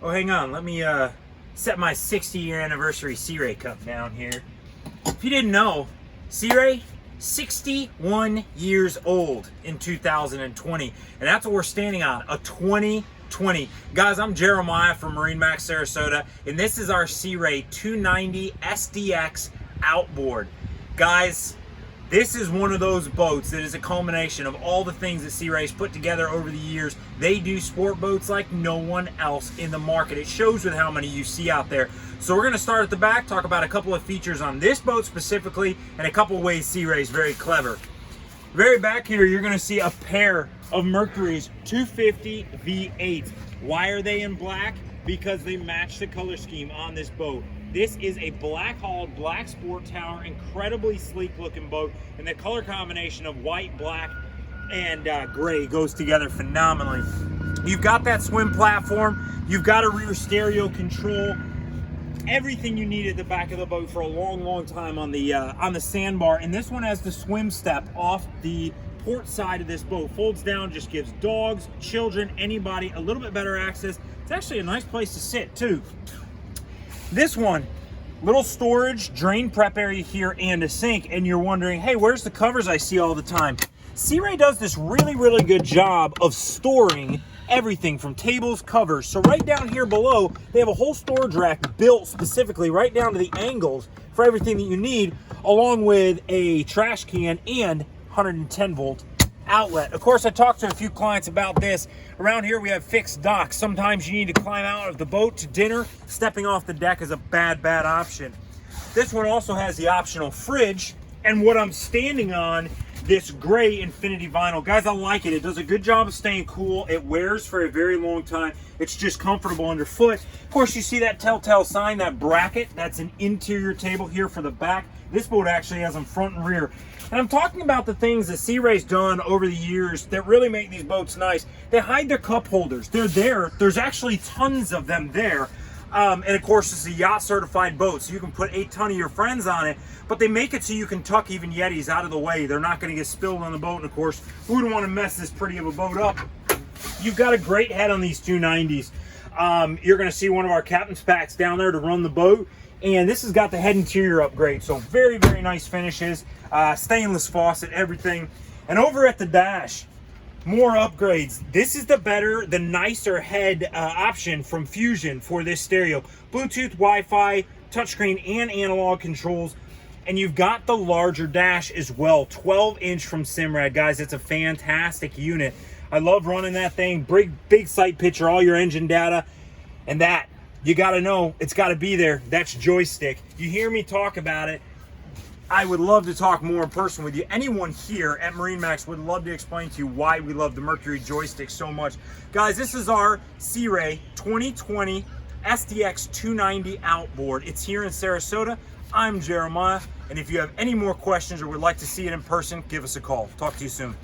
Oh, hang on. Let me set my 60-year anniversary Sea Ray cup down here. If you didn't know, Sea Ray, 61 years old in 2020. And that's what we're standing on, a 2020. Guys, I'm Jeremiah from MarineMax Sarasota, and this is our Sea Ray 290 SDX Outboard. Guys, this is one of those boats that is a culmination of all the things that Sea Ray's put together over the years. They do sport boats like no one else in the market. It shows with how many you see out there. So we're gonna start at the back, talk about a couple of features on this boat specifically, and a couple of ways Sea Ray's very clever. Very back here, you're gonna see a pair of Mercury's 250 V8s. Why are they in black? Because they match the color scheme on this boat. This is a black hulled, black sport tower, incredibly sleek looking boat, and the color combination of white, black, and gray goes together phenomenally. You've got that swim platform, you've got a rear stereo control, everything you need at the back of the boat for a long time on the sandbar. And this one has the swim step off the port side of this boat. Folds down, just gives dogs, children, anybody a little bit better access. It's actually a nice place to sit too. This one, little storage, drain prep area here, and a sink. And you're wondering, hey, where's the covers I see all the time? Sea Ray does this really good job of storing everything from tables, covers. So right down here below, they have a whole storage rack built specifically right down to the angles for everything that you need, along with a trash can and 110 volt outlet. Of course, I talked to a few clients about this. Around here we have fixed docks. Sometimes you need to climb out of the boat to dinner. Stepping off the deck is a bad option. This one also has the optional fridge, and what I'm standing on, this gray infinity vinyl. Guys, I like it. It does a good job of staying cool. It wears for a very long time. It's just comfortable underfoot. Of course, you see that telltale sign, that bracket. That's an interior table here for the back. This boat actually has them front and rear. And I'm talking about the things that Sea Ray's done over the years that really make these boats nice. They hide their cup holders. They're there. There's actually tons of them there. And of course, it's a yacht-certified boat, so you can put a ton of your friends on it, but they make it so you can tuck even Yetis out of the way. They're not going to get spilled on the boat, and of course, who wouldn't want to mess this pretty of a boat up? You've got a great head on these 290s. You're going to see one of our captain's packs down there to run the boat, and this has got the head interior upgrade, so very nice finishes, stainless faucet, everything. And over at the dash, more upgrades. This is the nicer head option from Fusion for this stereo. Bluetooth, Wi-Fi, touchscreen, and analog controls. And you've got the larger dash as well, 12-inch from Simrad. Guys, it's a fantastic unit. I love running that thing. Big sight picture, all your engine data. And that, you got to know, it's got to be there. That's joystick. You hear me talk about it. I would love to talk more in person with you. Anyone here at MarineMax would love to explain to you why we love the Mercury joystick so much. Guys, this is our Sea Ray 2020 SDX 290 Outboard. It's here in Sarasota. I'm Jeremiah, and if you have any more questions or would like to see it in person, give us a call. Talk to you soon.